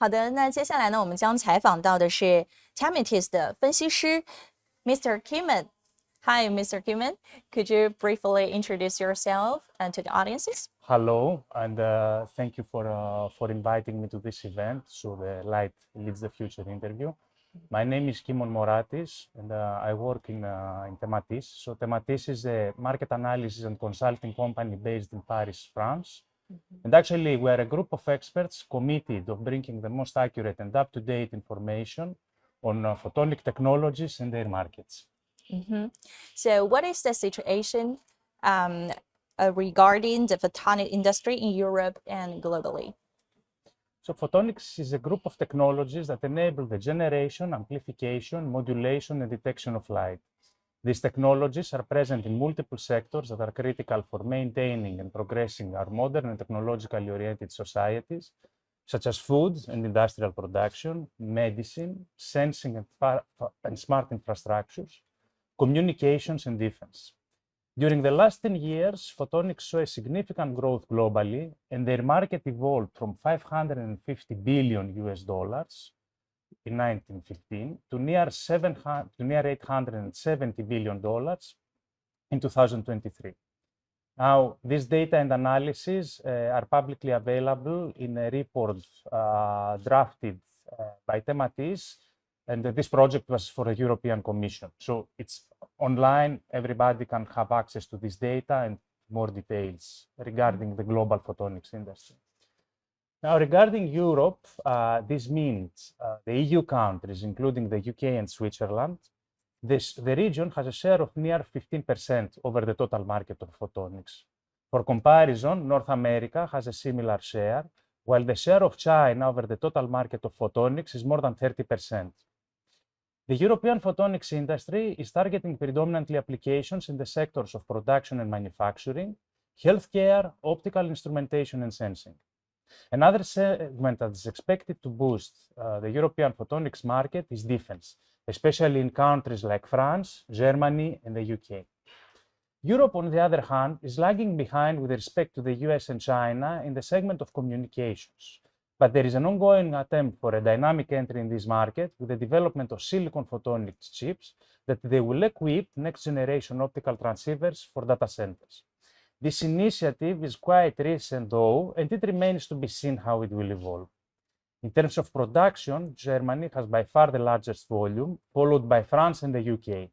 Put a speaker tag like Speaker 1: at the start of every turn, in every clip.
Speaker 1: 好的，那接下来呢，我们将采访到的是 TEMATYS 的分析师 Mr. Kimon. Hi, Mr. Kimon. Could you briefly introduce yourself and to the audiences?
Speaker 2: Hello, and thank you for inviting me to this event, so the Light Leads the Future interview. My name is Kimon Moratis, and I work in TEMATYS. So TEMATYS is a market analysis and consulting company based in Paris, France. And actually, we are a group of experts committed of bringing the most accurate and up-to-date information on photonic technologies and their markets.
Speaker 1: So what is the situation regarding the photonic industry in Europe and globally?
Speaker 2: So photonics is a group of technologies that enable the generation, amplification, modulation, and detection of light. These technologies are present in multiple sectors that are critical for maintaining and progressing our modern and technologically oriented societies, such as food and industrial production, medicine, sensing and smart infrastructures, communications, and defense. During the last 10 years, photonics saw a significant growth globally, and their market evolved from $550 billion in 1915 to near $870 billion in 2023. Now, this data and analysis are publicly available in a report drafted by TEMATYS, and this project was for the European Commission. So it's online, everybody can have access to this data and more details regarding the global photonics industry. Now, regarding Europe, this means the EU countries, including the UK and Switzerland, the region has a share of near 15% over the total market of photonics. For comparison, North America has a similar share, while the share of China over the total market of photonics is more than 30%. The European photonics industry is targeting predominantly applications in the sectors of production and manufacturing, healthcare, optical instrumentation, and sensing. Another segment that is expected to boost the European photonics market is defense, especially in countries like France, Germany, and the UK. Europe, on the other hand, is lagging behind with respect to the US and China in the segment of communications. But there is an ongoing attempt for a dynamic entry in this market with the development of silicon photonics chips that they will equip next-generation optical transceivers for data centers. This initiative is quite recent, though, and it remains to be seen how it will evolve. In terms of production, Germany has by far the largest volume, followed by France and the UK.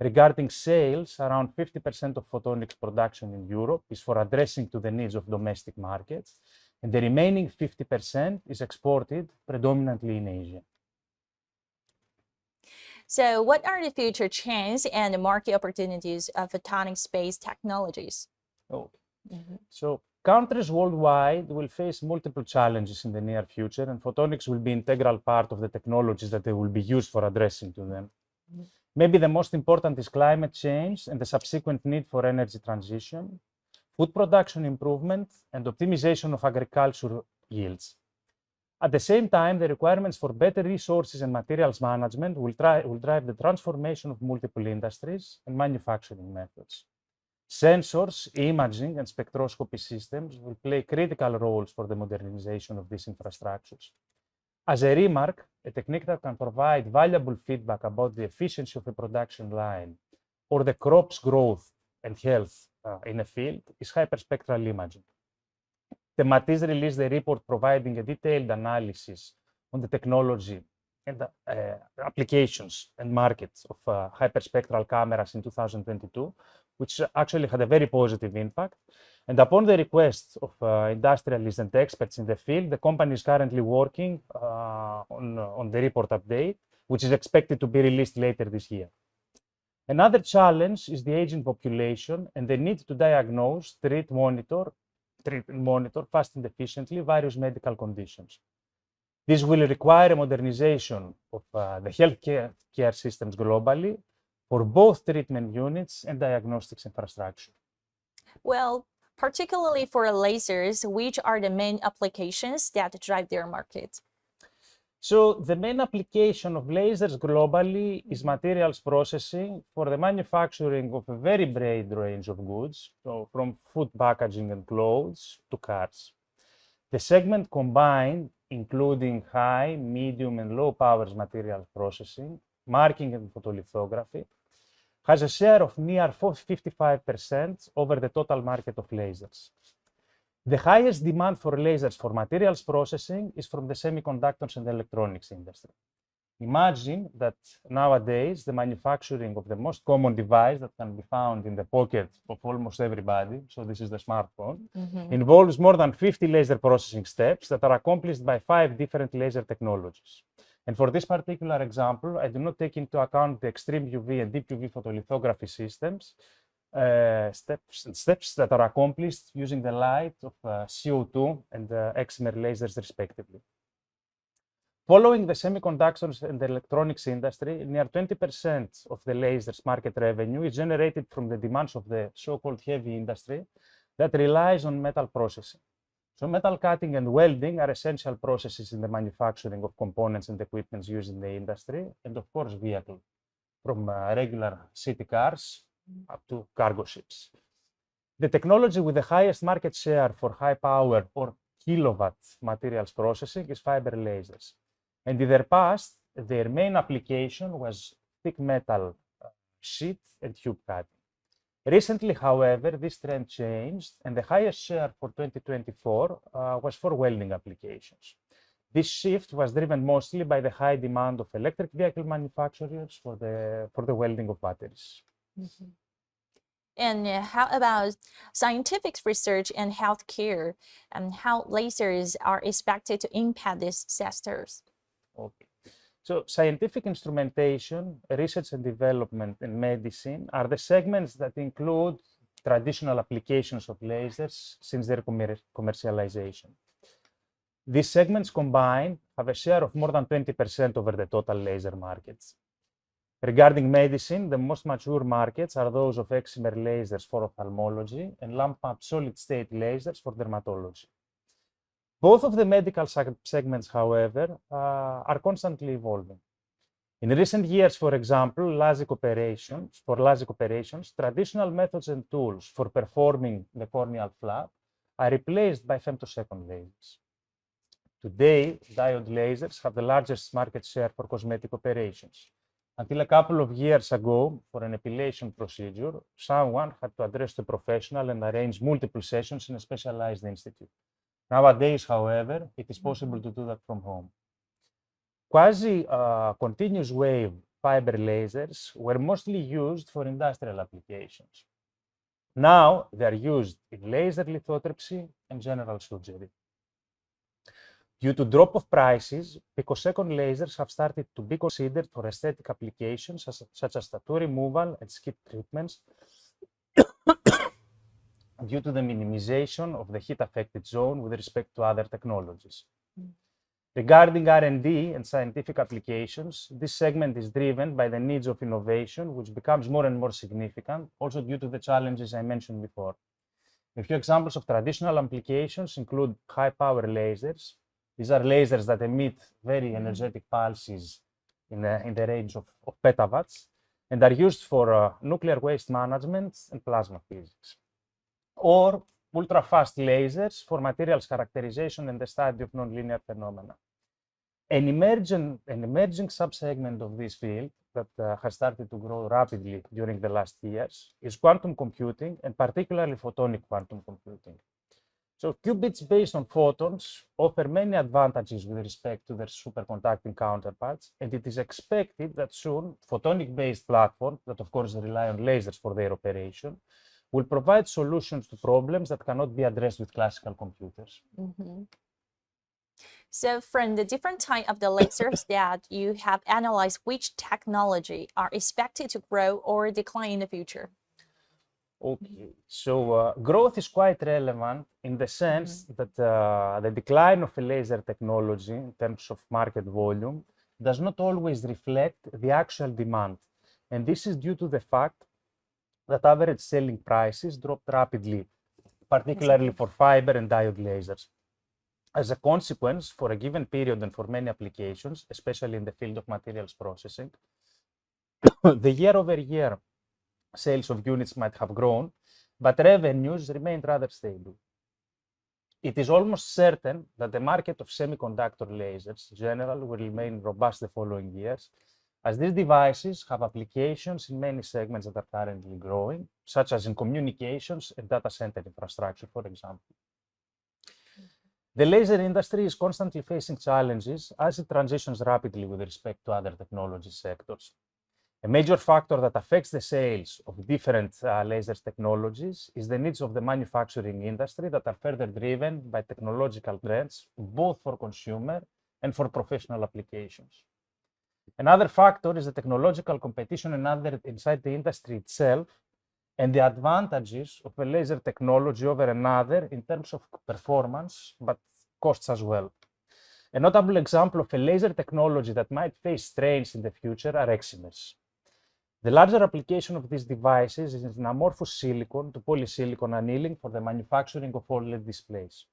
Speaker 2: Regarding sales, around 50% of photonics production in Europe is for addressing to the needs of domestic markets, and the remaining 50% is exported predominantly in Asia.
Speaker 1: So what are the future trends and market opportunities of photonics-based technologies?
Speaker 2: So countries worldwide will face multiple challenges in the near future, and photonics will be an integral part of the technologies that they will be used for addressing to them. Maybe the most important is climate change and the subsequent need for energy transition, food production improvement, and optimization of agriculture yields. At the same time, the requirements for better resources and materials management will drive the transformation of multiple industries and manufacturing methods. Sensors, imaging, and spectroscopy systems will play critical roles for the modernization of these infrastructures. As a remark, a technique that can provide valuable feedback about the efficiency of a production line or the crop's growth and health in a field is hyperspectral imaging. TEMATYS released a report providing a detailed analysis on the technology and the applications and markets of hyperspectral cameras in 2022, which actually had a very positive impact. And upon the request of industrialists and experts in the field, the company is currently working on the report update, which is expected to be released later this year. Another challenge is the aging population and the need to diagnose, treat, monitor fast and efficiently various medical conditions. This will require a modernization of the healthcare systems globally for both treatment units and diagnostics infrastructure.
Speaker 1: Well, particularly for lasers, which are the main applications that drive their market?
Speaker 2: So the main application of lasers globally is materials processing for the manufacturing of a very broad range of goods, so from food packaging and clothes to cars. The segment combined including high, medium, and low power materials processing, marking and photolithography, has a share of near 55% over the total market of lasers. The highest demand for lasers for materials processing is from the semiconductors and electronics industry. Imagine that nowadays the manufacturing of the most common device that can be found in the pocket of almost everybody, so this is the smartphone, involves more than 50 laser processing steps that are accomplished by 5 different laser technologies. And for this particular example, I do not take into account the extreme UV and deep UV photolithography systems, steps that are accomplished using the light of CO2 and excimer lasers respectively. Following the semiconductors and the electronics industry, near 20% of the lasers market revenue is generated from the demands of the so-called heavy industry that relies on metal processing. So metal cutting and welding are essential processes in the manufacturing of components and equipment used in the industry, and of course vehicles, from regular city cars up to cargo ships. The technology with the highest market share for high power or kilowatt materials processing is fiber lasers. And in their past, their main application was thick metal sheet and tube cutting. Recently, however, this trend changed, and the highest share for 2024 was for welding applications. This shift was driven mostly by the high demand of electric vehicle manufacturers for the welding of batteries.
Speaker 1: Mm-hmm. And how about scientific research and healthcare, and how lasers are expected to impact these sectors?
Speaker 2: Okay. So scientific instrumentation, research and development, and medicine are the segments that include traditional applications of lasers since their commercialization. These segments combined have a share of more than 20% over the total laser markets. Regarding medicine, the most mature markets are those of excimer lasers for ophthalmology and lamp-up solid-state lasers for dermatology. Both of the medical segments, however, are constantly evolving. In recent years, for example, for LASIK operations, traditional methods and tools for performing the corneal flap are replaced by femtosecond lasers. Today, diode lasers have the largest market share for cosmetic operations. Until a couple of years ago, for an epilation procedure, someone had to address the professional and arrange multiple sessions in a specialized institute. Nowadays, however, it is possible to do that from home. Quasi-continuous wave fiber lasers were mostly used for industrial applications. Now, they are used in laser lithotripsy and general surgery. Due to drop of prices, picosecond lasers have started to be considered for aesthetic applications such as tattoo removal and skin treatments due to the minimization of the heat-affected zone with respect to other technologies. Regarding R&D and scientific applications, this segment is driven by the needs of innovation, which becomes more and more significant, also due to the challenges I mentioned before. A few examples of traditional applications include high-power lasers. These are lasers that emit very energetic pulses in the range of petawatts and are used for nuclear waste management and plasma physics. Or ultra-fast lasers for materials characterization and the study of nonlinear phenomena. An emerging subsegment of this field that has started to grow rapidly during the last years is quantum computing, and particularly photonic quantum computing. So qubits based on photons offer many advantages with respect to their superconducting counterparts, and it is expected that soon photonic-based platforms, that of course rely on lasers for their operation, will provide solutions to problems that cannot be addressed with classical computers.
Speaker 1: Mm-hmm. So from the different type of the lasers that you have analyzed, which technology are expected to grow or decline in the future?
Speaker 2: Okay, so growth is quite relevant in the sense that the decline of a laser technology in terms of market volume does not always reflect the actual demand. And this is due to the fact that average selling prices dropped rapidly, particularly for fiber and diode lasers. As a consequence, for a given period and for many applications, especially in the field of materials processing, the year-over-year sales of units might have grown, but revenues remained rather stable. it is almost certain that the market of semiconductor lasers in general will remain robust the following years, as these devices have applications in many segments that are currently growing, such as in communications and data center infrastructure, for example. The laser industry is constantly facing challenges as it transitions rapidly with respect to other technology sectors. A major factor that affects the sales of different lasers technologies is the needs of the manufacturing industry that are further driven by technological trends, both for consumer and for professional applications. Another factor is the technological competition inside the industry itself and the advantages of a laser technology over another in terms of performance, but costs as well. A notable example of a laser technology that might face strains in the future are eximers. The larger application of these devices is in amorphous silicon to polysilicon annealing for the manufacturing of OLED displays.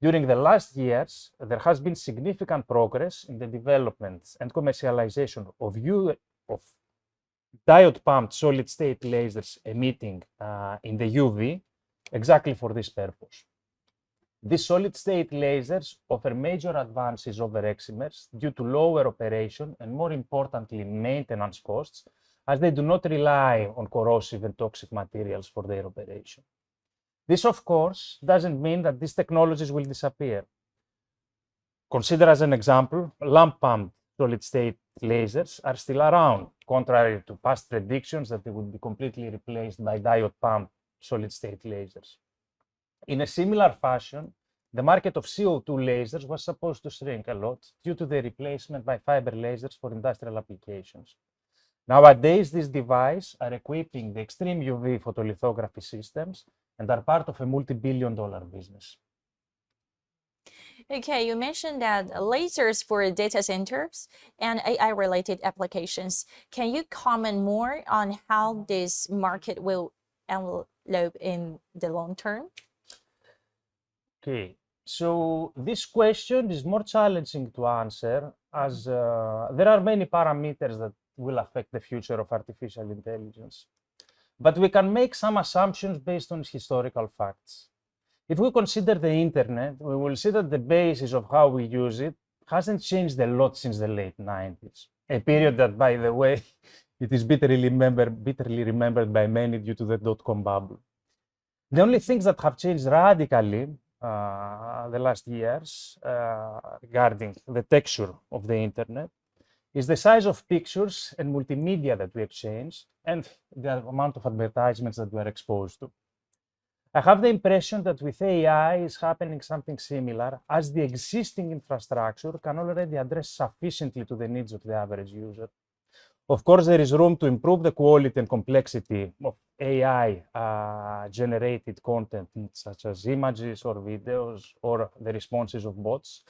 Speaker 2: During the last years, there has been significant progress in the development and commercialization of diode-pumped solid-state lasers emitting in the UV, exactly for this purpose. These solid-state lasers offer major advances over eximers due to lower operation and, more importantly, maintenance costs, as they do not rely on corrosive and toxic materials for their operation. This, of course, doesn't mean that these technologies will disappear. Consider as an example, lamp-pumped solid-state lasers are still around, contrary to past predictions that they would be completely replaced by diode-pumped solid-state lasers. In a similar fashion, the market of CO2 lasers was supposed to shrink a lot due to the replacement by fiber lasers for industrial applications. Nowadays, these devices are equipping the extreme UV photolithography systems and are part of a multi-billion-dollar business.
Speaker 1: Okay, you mentioned that lasers for data centers and AI-related applications. Can you comment more on how this market will develop in the long term?
Speaker 2: Okay, so this question is more challenging to answer as there are many parameters that will affect the future of artificial intelligence. But we can make some assumptions based on historical facts. If we consider the internet, we will see that the basis of how we use it hasn't changed a lot since the late 90s, a period that, by the way, it is bitterly remembered by many due to the dot-com bubble. The only things that have changed radically the last years regarding the texture of the internet is the size of pictures and multimedia that we exchange and the amount of advertisements that we are exposed to. I have the impression that with AI is happening something similar, as the existing infrastructure can already address sufficiently to the needs of the average user. Of course, there is room to improve the quality and complexity of AI-generated content, such as images or videos or the responses of bots.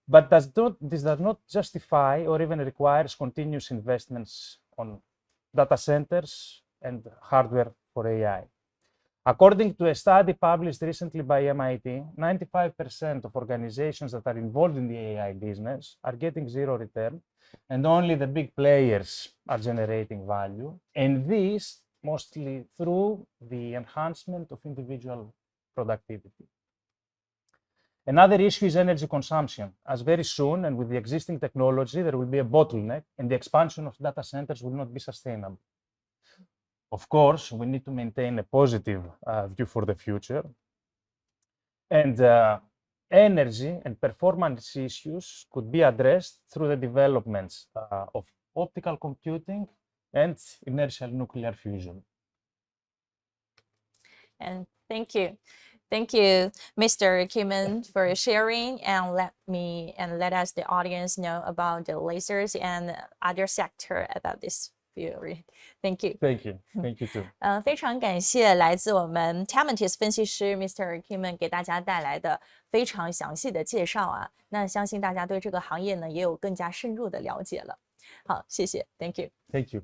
Speaker 2: But this does not justify or even requires continuous investments on data centers and hardware for AI. According to a study published recently by MIT, 95% of organizations that are involved in the AI business are getting zero return, and only the big players are generating value, and this mostly through the enhancement of individual productivity. Another issue is energy consumption, as very soon, and with the existing technology, there will be a bottleneck, and the expansion of data centers will not be sustainable. Of course, we need to maintain a positive view for the future. And energy and performance issues could be addressed through the developments of optical computing and inertial nuclear fusion.
Speaker 1: And thank you. Thank you, Mr. Kimon, for sharing and let us, the audience, know about the lasers and other sector about this theory. Thank you.
Speaker 2: Thank you. Thank you too.
Speaker 1: 非常感谢来自我们 TEMATYS 分析师 Mr. Kimon 给大家带来的非常详细的介绍啊。那相信大家对这个行业呢也有更加深入的了解了。好，谢谢。Thank you.
Speaker 2: Thank you.